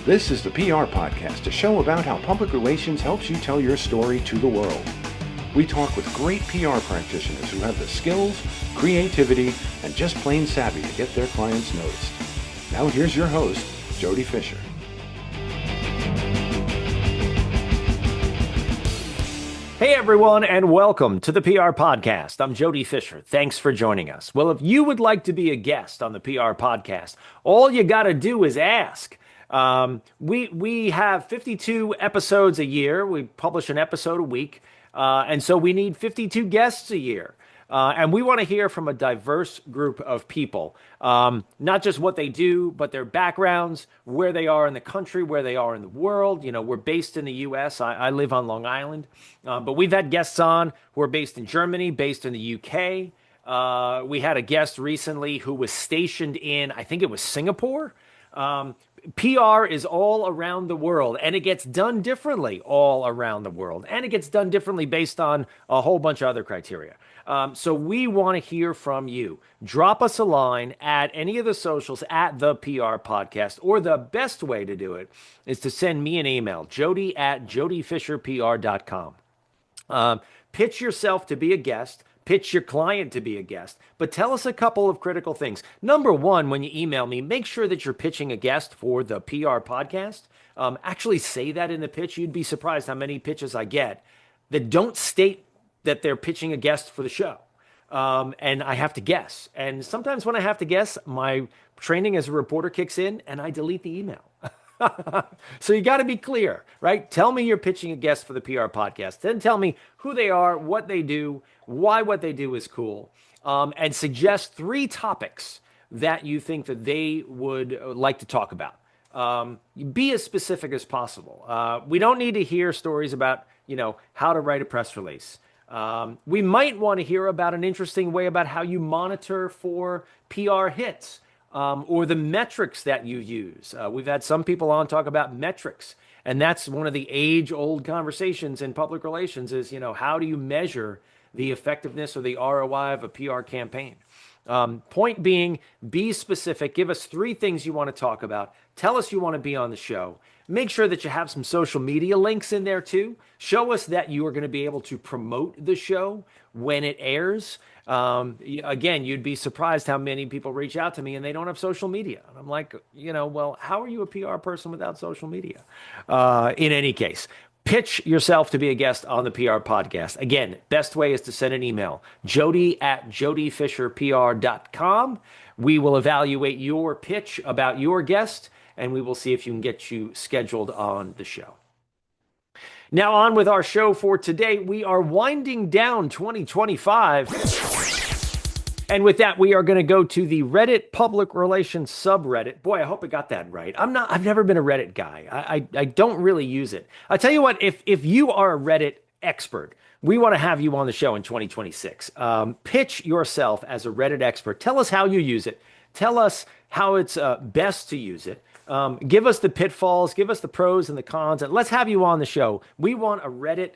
This is the PR Podcast, a show about how public relations helps you tell your story to the world. We talk with great PR practitioners who have the skills, creativity, and just plain savvy to get their clients noticed. Now here's your host, Jody Fisher. Hey everyone, and welcome to the PR Podcast. I'm Jody Fisher. Thanks for joining us. Well, if you would like to be a guest on the PR Podcast, all you got to do is ask. We have 52 episodes a year. We publish an episode a week, and so we need 52 guests a year. And we want to hear from a diverse group of people, not just what they do, but their backgrounds, where they are in the country, where they are in the world. You know, we're based in the U.S. I live on Long Island, but we've had guests on who are based in Germany, based in the U.K. We had a guest recently who was stationed in, I think it was Singapore. PR is all around the world, and it gets done differently all around the world, and it gets done differently based on a whole bunch of other criteria. So we want to hear from you. Drop us a line at any of the socials at the PR Podcast, or the best way to do it is to send me an email, jody@jodyfisherpr.com. Pitch yourself to be a guest. Pitch your client to be a guest, but tell us a couple of critical things. Number one, when you email me, make sure that you're pitching a guest for the PR Podcast. Actually say that in the pitch. You'd be surprised how many pitches I get that don't state that they're pitching a guest for the show. And I have to guess. And sometimes when I have to guess, my training as a reporter kicks in and I delete the email. So you got to be clear, right? Tell me you're pitching a guest for the PR Podcast. Then tell me who they are, what they do, why what they do is cool, and suggest 3 topics that you think that they would like to talk about. Be as specific as possible. We don't need to hear stories about, how to write a press release. We might want to hear about an interesting way about how you monitor for PR hits. Or the metrics that you use. We've had some people on talk about metrics, and that's one of the age-old conversations in public relations is, how do you measure the effectiveness or the ROI of a PR campaign? Point being, be specific. Give us 3 things you want to talk about. Tell us you want to be on the show. Make sure that you have some social media links in there too. Show us that you are going to be able to promote the show when it airs. Again, you'd be surprised how many people reach out to me and they don't have social media. And I'm like, well, how are you a PR person without social media? In any case, pitch yourself to be a guest on the PR Podcast. Again, best way is to send an email, jody@jodyfisherpr.com. We will evaluate your pitch about your guest, and we will see if you can get you scheduled on the show. Now on with our show for today. We are winding down 2025. And with that, we are going to go to the Reddit public relations subreddit. Boy, I hope I got that right. I've never been a Reddit guy. I don't really use it. I'll tell you what, if you are a Reddit expert, we want to have you on the show in 2026. Pitch yourself as a Reddit expert. Tell us how you use it. Tell us how it's best to use it. Give us the pitfalls, give us the pros and the cons, and let's have you on the show. We want a Reddit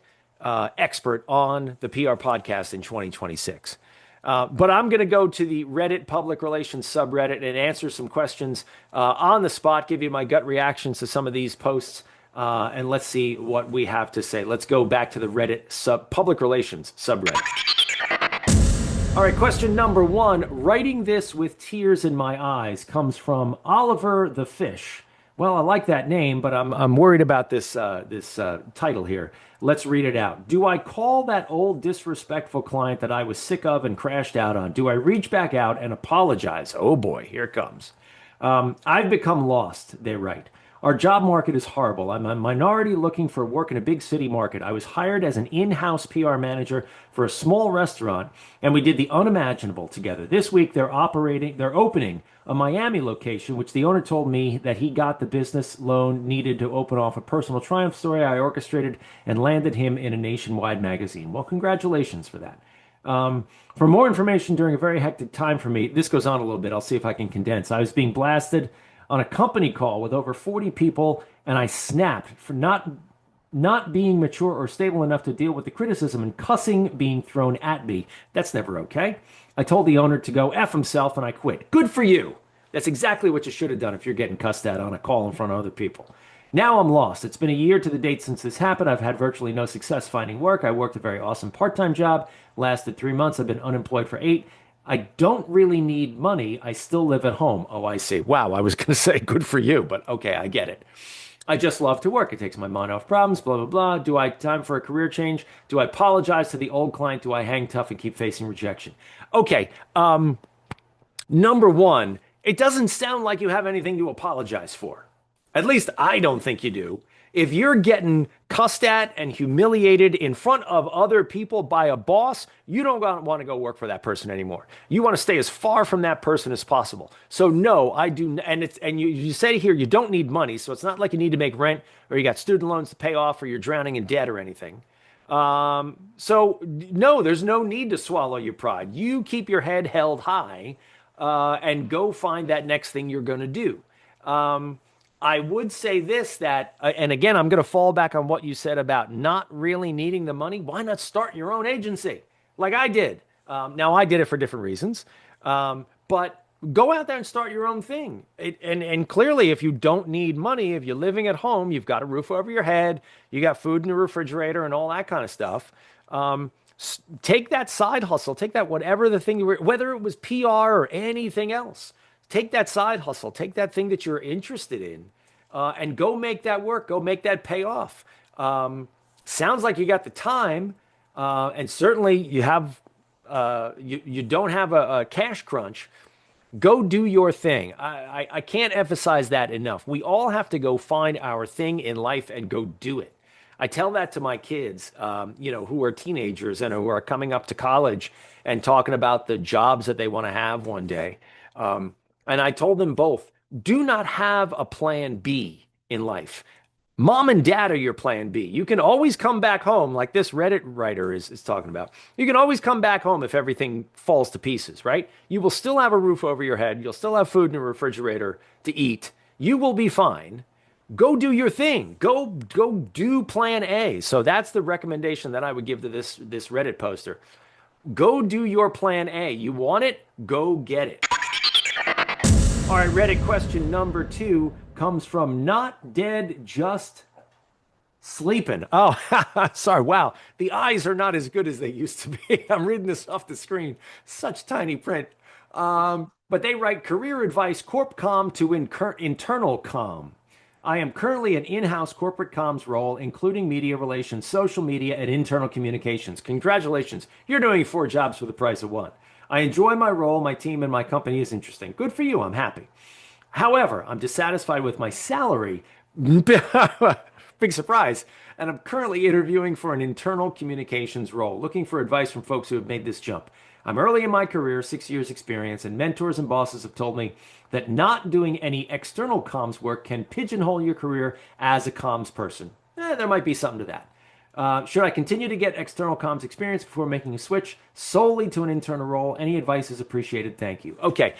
expert on the PR Podcast in 2026. But I'm going to go to the Reddit public relations subreddit and answer some questions on the spot, give you my gut reactions to some of these posts, and let's see what we have to say. Let's go back to the Reddit public relations subreddit. All right, question number 1. Writing this with tears in my eyes comes from Oliver the Fish. Well, I like that name, but I'm worried about this title here. Let's read it out. Do I call that old disrespectful client that I was sick of and crashed out on? Do I reach back out and apologize? Oh boy, here it comes. I've become lost, they write. Our job market is horrible. I'm a minority looking for work in a big city market. I was hired as an in-house PR manager for a small restaurant, and we did the unimaginable together. This week, they're opening a Miami location, which the owner told me that he got the business loan needed to open off a personal triumph story I orchestrated and landed him in a nationwide magazine. Well, congratulations for that. For more information during a very hectic time for me, this goes on a little bit. I'll see if I can condense. I was being blasted on a company call with over 40 people, and I snapped for not being mature or stable enough to deal with the criticism and cussing being thrown at me. That's never okay. I told the owner to go F himself, and I quit. Good for you. That's exactly what you should have done if you're getting cussed at on a call in front of other people. Now I'm lost. It's been a year to the date since this happened. I've had virtually no success finding work. I worked a very awesome part-time job, lasted 3 months. I've been unemployed for 8. I don't really need money. I still live at home. Oh, I see. Wow, I was going to say good for you, but okay, I get it. I just love to work. It takes my mind off problems, blah, blah, blah. Do I time for a career change? Do I apologize to the old client? Do I hang tough and keep facing rejection? Okay, number one, it doesn't sound like you have anything to apologize for. At least I don't think you do. If you're getting cussed at and humiliated in front of other people by a boss, you don't want to go work for that person anymore. You want to stay as far from that person as possible. So no, I do. And you say here you don't need money, so it's not like you need to make rent or you got student loans to pay off or you're drowning in debt or anything. So no, there's no need to swallow your pride. You keep your head held high, and go find that next thing you're going to do. I would say this that, and again, I'm going to fall back on what you said about not really needing the money. Why not start your own agency like I did? Now, I did it for different reasons, but go out there and start your own thing. And clearly, if you don't need money, if you're living at home, you've got a roof over your head, you got food in the refrigerator and all that kind of stuff. Take that side hustle, take that whatever the thing you were, whether it was PR or anything else. Take that side hustle, take that thing that you're interested in, and go make that work, go make that pay off. Sounds like you got the time, and certainly you have, you don't have a cash crunch. Go do your thing. I can't emphasize that enough. We all have to go find our thing in life and go do it. I tell that to my kids, who are teenagers and who are coming up to college and talking about the jobs that they want to have one day. And I told them both, do not have a plan B in life. Mom and dad are your plan B. You can always come back home, like this Reddit writer is talking about. You can always come back home if everything falls to pieces, right? You will still have a roof over your head. You'll still have food in the refrigerator to eat. You will be fine. Go do your thing. Go do plan A. So that's the recommendation that I would give to this Reddit poster. Go do your plan A. You want it? Go get it. All right, Reddit question number 2 comes from Not Dead, Just Sleeping. Oh, sorry. Wow. The eyes are not as good as they used to be. I'm reading this off the screen. Such tiny print. But they write career advice, corp comm to internal comm. I am currently an in-house corporate comms role, including media relations, social media, and internal communications. Congratulations. You're doing 4 jobs for the price of 1. I enjoy my role, my team, and my company is interesting. Good for you. I'm happy. However, I'm dissatisfied with my salary. Big surprise. And I'm currently interviewing for an internal communications role, looking for advice from folks who have made this jump. I'm early in my career, 6 years experience, and mentors and bosses have told me that not doing any external comms work can pigeonhole your career as a comms person. There might be something to that. Should I continue to get external comms experience before making a switch solely to an internal role? Any advice is appreciated. Thank you. Okay.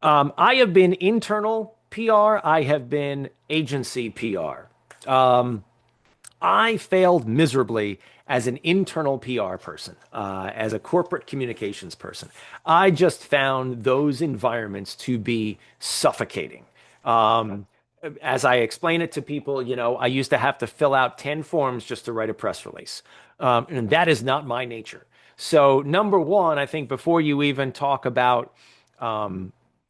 I have been internal PR. I have been agency PR. I failed miserably as an internal PR person, as a corporate communications person. I just found those environments to be suffocating. As I explain it to people, I used to have to fill out 10 forms just to write a press release. And that is not my nature. So number one, I think before you even talk about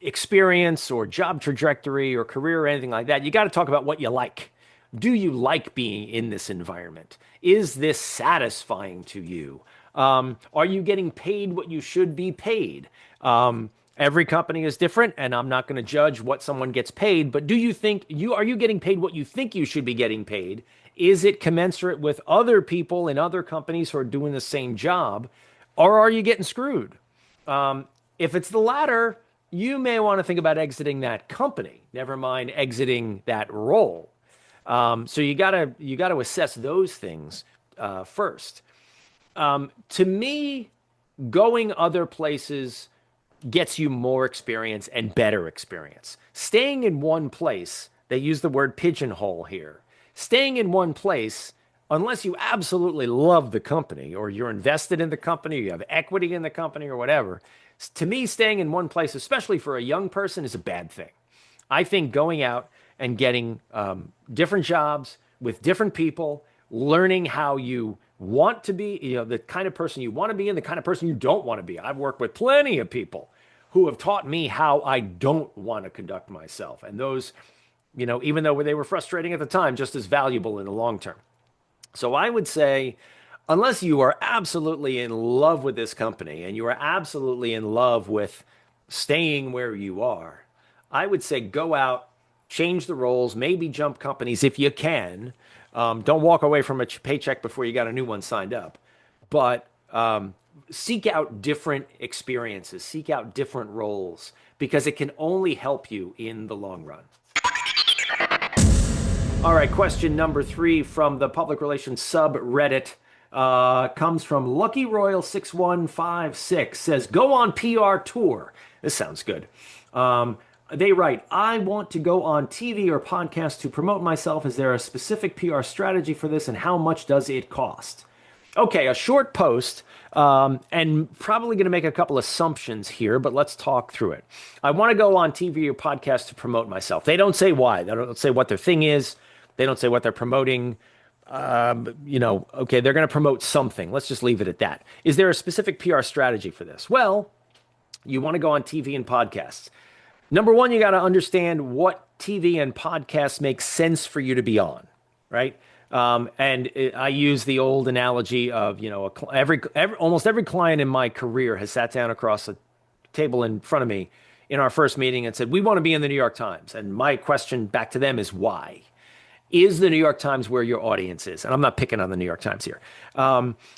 experience or job trajectory or career or anything like that, you got to talk about what you like. Do you like being in this environment? Is this satisfying to you? Are you getting paid what you should be paid? Every company is different, and I'm not going to judge what someone gets paid, but are you getting paid what you think you should be getting paid? Is it commensurate with other people in other companies who are doing the same job, or are you getting screwed? If it's the latter, you may want to think about exiting that company, never mind exiting that role. So you gotta assess those things first. To me, going other places gets you more experience and better experience. Staying in one place, they use the word pigeonhole here. Staying in one place, unless you absolutely love the company or you're invested in the company, or you have equity in the company or whatever, To me, staying in one place, especially for a young person, is a bad thing. I think going out and getting different jobs with different people, learning how you want to be, the kind of person you want to be and the kind of person you don't want to be. I've worked with plenty of people who have taught me how I don't want to conduct myself. And those, even though they were frustrating at the time, just as valuable in the long term. So I would say, unless you are absolutely in love with this company and you are absolutely in love with staying where you are, I would say go out, change the roles, maybe jump companies if you can. Don't walk away from a paycheck before you got a new one signed up. But seek out different experiences, seek out different roles, because it can only help you in the long run. All right, question number 3 from the public relations subreddit comes from Lucky Royal 6156. Says, go on PR tour. This sounds good. They write, I want to go on TV or podcast to promote myself. Is there a specific PR strategy for this, and how much does it cost? Okay, a short post, and probably going to make a couple assumptions here, but let's talk through it. I want to go on TV or podcast to promote myself. They don't say why. They don't say what their thing is. They don't say what they're promoting. Okay, they're going to promote something. Let's just leave it at that. Is there a specific PR strategy for this? Well, you want to go on TV and podcasts. Number one, you got to understand what TV and podcasts make sense for you to be on, right? I use the old analogy of, almost every client in my career has sat down across a table in front of me in our first meeting and said, we want to be in the New York Times. And my question back to them is why? Is the New York Times where your audience is? And I'm not picking on the New York Times here.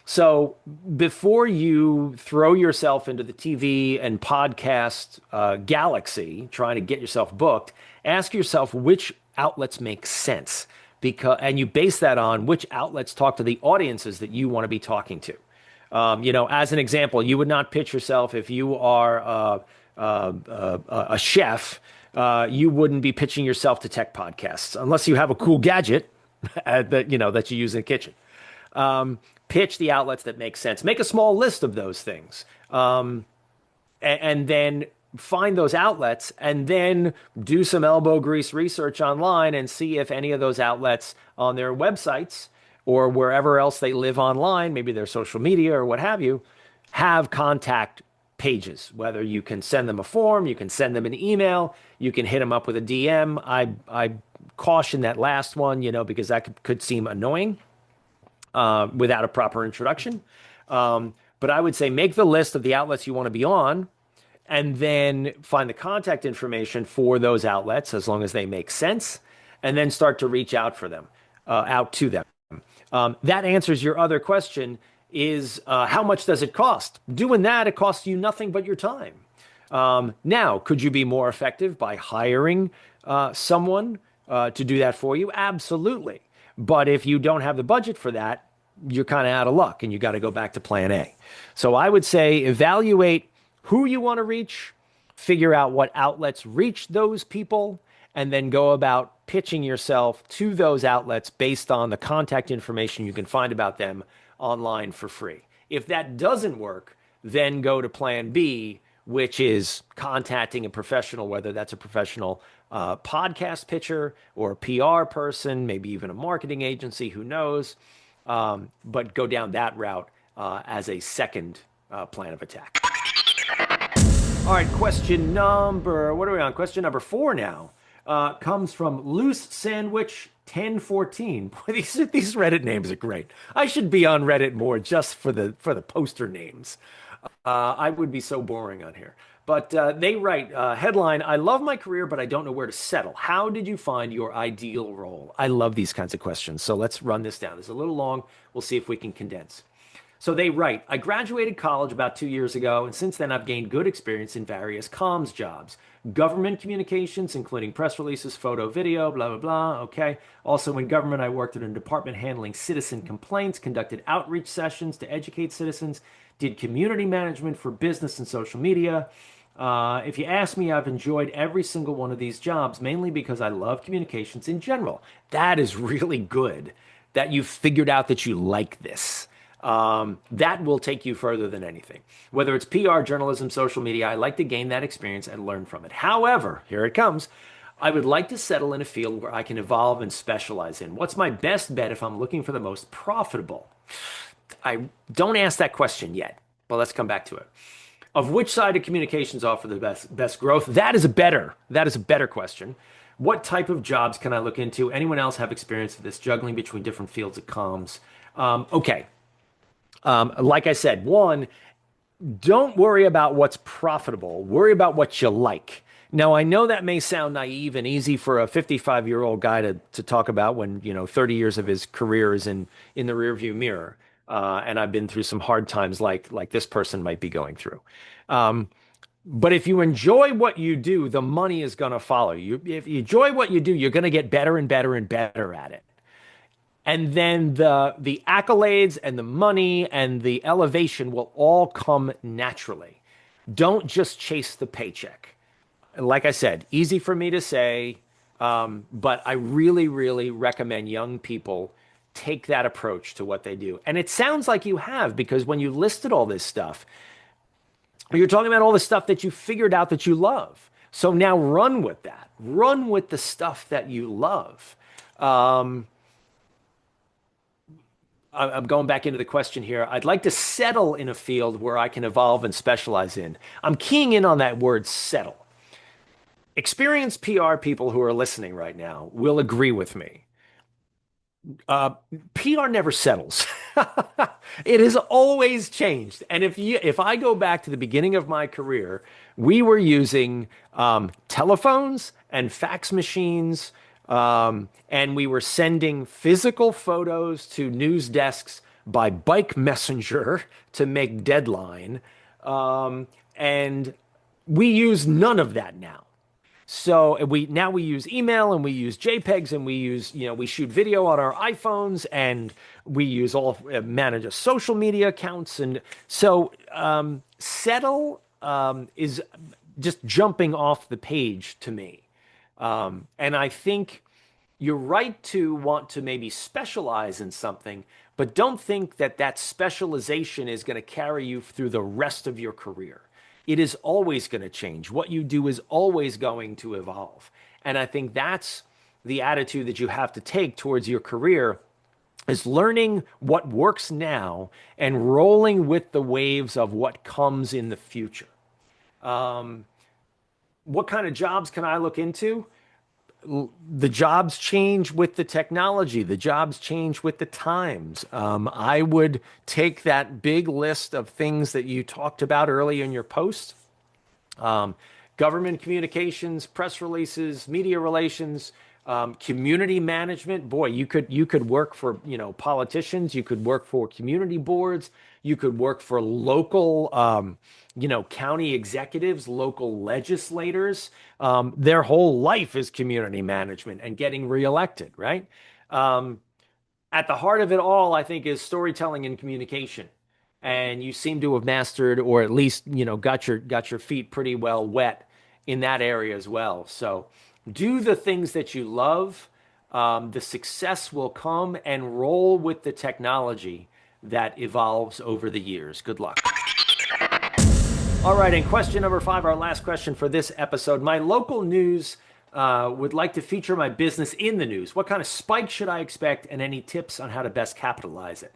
So before you throw yourself into the TV and podcast galaxy, trying to get yourself booked, ask yourself which outlets make sense, and you base that on which outlets talk to the audiences that you want to be talking to. As an example, you would not pitch yourself if you are a chef. You wouldn't be pitching yourself to tech podcasts unless you have a cool gadget that you use in the kitchen. Pitch the outlets that make sense. Make a small list of those things, and then find those outlets, and then do some elbow grease research online and see if any of those outlets on their websites or wherever else they live online, maybe their social media or what have you, have contact pages. Whether you can send them a form, you can send them an email, you can hit them up with a DM. I caution that last one, because that could seem annoying without a proper introduction. But I would say make the list of the outlets you want to be on, and then find the contact information for those outlets as long as they make sense, and then start to reach out to them. That answers your other question. Is how much does it cost? Doing that, it costs you nothing but your time. Now, could you be more effective by hiring someone to do that for you? Absolutely. But if you don't have the budget for that, you're kind of out of luck and you got to go back to plan A. So I would say evaluate who you want to reach, figure out what outlets reach those people, and then go about pitching yourself to those outlets based on the contact information you can find about them online for free. If that doesn't work, then go to plan B, which is contacting a professional, whether that's a professional podcast pitcher or a PR person, maybe even a marketing agency, who knows, but go down that route as a second plan of attack. All right, question number 4 now comes from Loose Sandwich 1014. These Reddit names are great. I should be on Reddit more just for the poster names. I would be so boring on here. But they write, headline, I love my career, but I don't know where to settle. How did you find your ideal role? I love these kinds of questions. So let's run this down. It's a little long. We'll see if we can condense. So they write, I graduated college about 2 years ago, and since then I've gained good experience in various comms jobs. Government communications, including press releases, photo, video, blah, blah, blah. Okay. Also in government, I worked in a department handling citizen complaints, conducted outreach sessions to educate citizens, did community management for business and social media. If you ask me, I've enjoyed every single one of these jobs, mainly because I love communications in general. That is really good that you've figured out that you like this. That will take you further than anything. Whether it's PR, journalism, social media, I like to gain that experience and learn from it. However, here it comes. I would like to settle in a field where I can evolve and specialize in. What's my best bet if I'm looking for the most profitable? I don't ask that question yet, but let's come back to it. Of which side of communications offer the best growth? That is a better question. What type of jobs can I look into? Anyone else have experience with this juggling between different fields of comms? Okay. Like I said, one, don't worry about what's profitable. Worry about what you like. Now, I know that may sound naive and easy for a 55-year-old guy to talk about when, 30 years of his career is in the rearview mirror. And I've been through some hard times like this person might be going through. Um, but if you enjoy what you do, the money is going to follow you. If you enjoy what you do, you're going to get better and better and better at it. And then the accolades and the money and the elevation will all come naturally. Don't just chase the paycheck. Like I said, easy for me to say, but I really, really recommend young people take that approach to what they do. And it sounds like you have, because when you listed all this stuff, you're talking about all the stuff that you figured out that you love. So now run with that. Run with the stuff that you love. I'm going back into the question here. I'd like to settle in a field where I can evolve and specialize in. I'm keying in on that word settle. Experienced PR people who are listening right now will agree with me. PR never settles. It has always changed. And if I go back to the beginning of my career, we were using telephones and fax machines, and we were sending physical photos to news desks by bike messenger to make deadline. And we use none of that now. So we use email and we use JPEGs and we shoot video on our iPhones and we use manage a social media accounts. And so settle is just jumping off the page to me. And I think you're right to want to maybe specialize in something, but don't think that specialization is going to carry you through the rest of your career. It is always going to change. What you do is always going to evolve. And I think that's the attitude that you have to take towards your career, is learning what works now and rolling with the waves of what comes in the future. What kind of jobs can I look into? The jobs change with the technology. The jobs change with the times. I would take that big list of things that you talked about early in your post. Government communications, press releases, media relations, community management. Boy, you could work for, politicians. You could work for community boards. You could work for local, county executives, local legislators. Their whole life is community management and getting reelected, right? At the heart of it all, I think, is storytelling and communication. And you seem to have mastered, or at least, got your feet pretty well wet in that area as well. So do the things that you love. The success will come, and roll with the technology that evolves over the years. Good luck. All right, and question number 5, our last question for this episode. My local news would like to feature my business in the news. What kind of spike should I expect, and any tips on how to best capitalize it?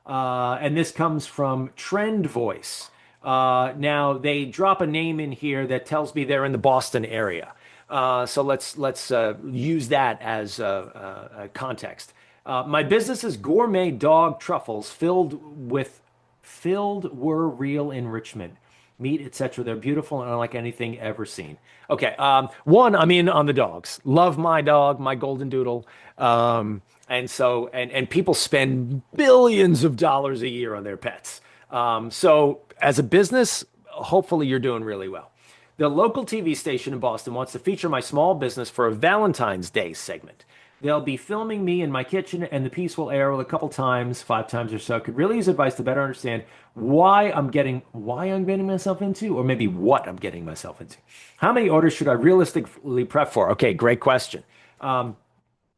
And this comes from Trend Voice. Now, they drop a name in here that tells me they're in the Boston area. So let's use that as a context. My business is gourmet dog truffles filled were real enrichment. Meat, etc. They're beautiful and unlike anything ever seen. Okay, one, I'm in on the dogs. Love my dog, my golden doodle. And people spend billions of dollars a year on their pets. So as a business, hopefully you're doing really well. The local TV station in Boston wants to feature my small business for a Valentine's Day segment. They'll be filming me in my kitchen, and the piece will air a couple times, 5 times or so. Could really use advice to better understand why I'm getting myself into, or maybe what I'm getting myself into. How many orders should I realistically prep for? Okay, great question. I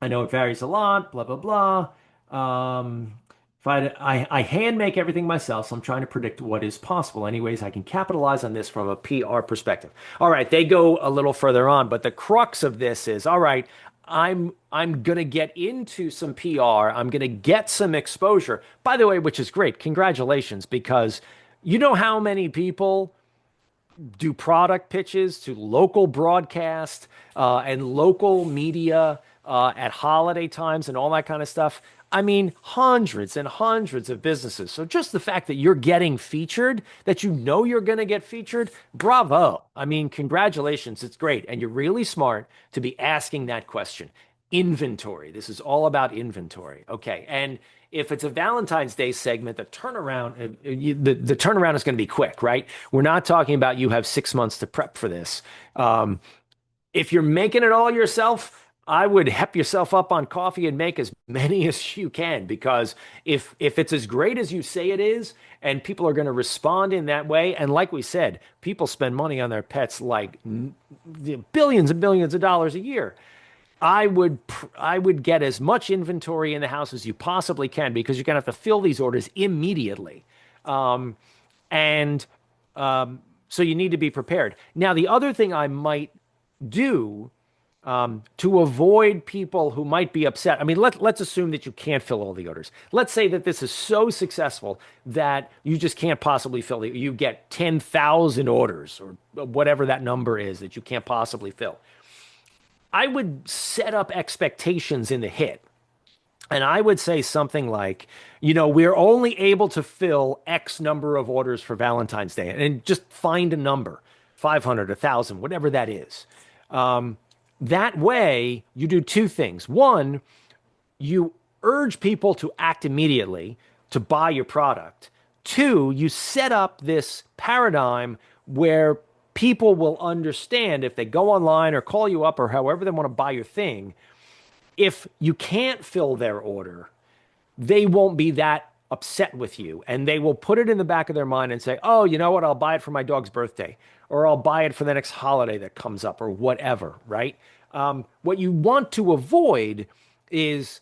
know it varies a lot, blah, blah, blah. If I hand make everything myself, so I'm trying to predict what is possible. Anyways, I can capitalize on this from a PR perspective. All right, they go a little further on, but the crux of this is, all right, I'm gonna get into some PR. I'm gonna get some exposure. By the way, which is great. Congratulations, because you know how many people do product pitches to local broadcast and local media at holiday times and all that kind of stuff. I mean, hundreds and hundreds of businesses. So just the fact that you're getting featured, that you know you're going to get featured, bravo. I mean, congratulations. It's great. And you're really smart to be asking that question. Inventory. This is all about inventory. Okay. And if it's a Valentine's Day segment, the turnaround, the turnaround is going to be quick, right? We're not talking about you have 6 months to prep for this. If you're making it all yourself, I would hep yourself up on coffee and make as many as you can, because if it's as great as you say it is, and people are going to respond in that way, and like we said, people spend money on their pets like billions and billions of dollars a year. I would get as much inventory in the house as you possibly can, because you're going to have to fill these orders immediately. And so you need to be prepared. Now, the other thing I might do to avoid people who might be upset. I mean, let's assume that you can't fill all the orders. Let's say that this is so successful that you just can't possibly fill you get 10,000 orders or whatever that number is that you can't possibly fill. I would set up expectations in the hit. And I would say something like, we're only able to fill X number of orders for Valentine's Day, and just find a number, 500, 1,000, whatever that is. That way, you do two things. One, you urge people to act immediately to buy your product. Two, you set up this paradigm where people will understand if they go online or call you up or however they want to buy your thing. If you can't fill their order, they won't be that upset with you, and they will put it in the back of their mind and say, oh, you know what? I'll buy it for my dog's birthday, or I'll buy it for the next holiday that comes up, or whatever, right? What you want to avoid is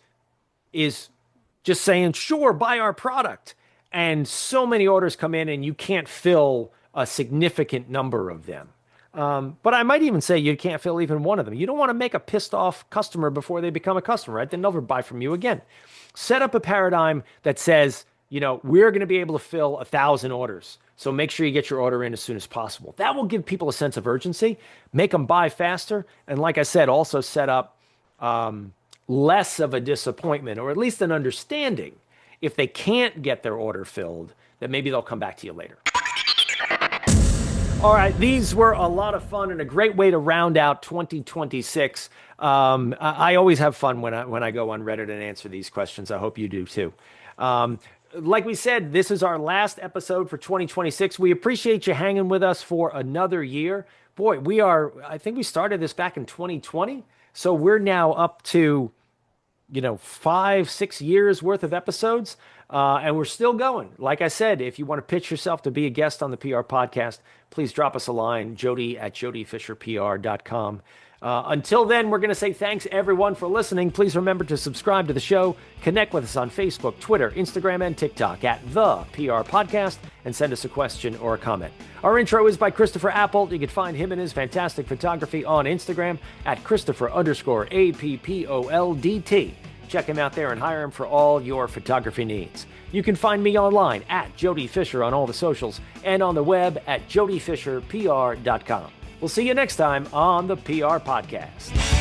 just saying, sure, buy our product. And so many orders come in and you can't fill a significant number of them. But I might even say you can't fill even one of them. You don't want to make a pissed off customer before they become a customer, right? They'll never buy from you again. Set up a paradigm that says, we're going to be able to fill 1,000 orders. So make sure you get your order in as soon as possible. That will give people a sense of urgency, make them buy faster. And like I said, also set up less of a disappointment, or at least an understanding, if they can't get their order filled, that maybe they'll come back to you later. All right, these were a lot of fun and a great way to round out 2026. I always have fun when I go on Reddit and answer these questions. I hope you do too. Like we said, this is our last episode for 2026. We appreciate you hanging with us for another year. Boy, I think we started this back in 2020. So we're now up to, 5-6 years worth of episodes. And we're still going. Like I said, if you want to pitch yourself to be a guest on the PR podcast, please drop us a line, jody@jodyfisherpr.com. Until then, we're going to say thanks everyone for listening. Please remember to subscribe to the show, connect with us on Facebook, Twitter, Instagram, and TikTok at The PR Podcast, and send us a question or a comment. Our intro is by Christopher Appold. You can find him and his fantastic photography on Instagram at Christopher_APPOLDT. Check him out there and hire him for all your photography needs. You can find me online at Jody Fisher on all the socials and on the web at jodyfisherpr.com. We'll see you next time on the PR Podcast.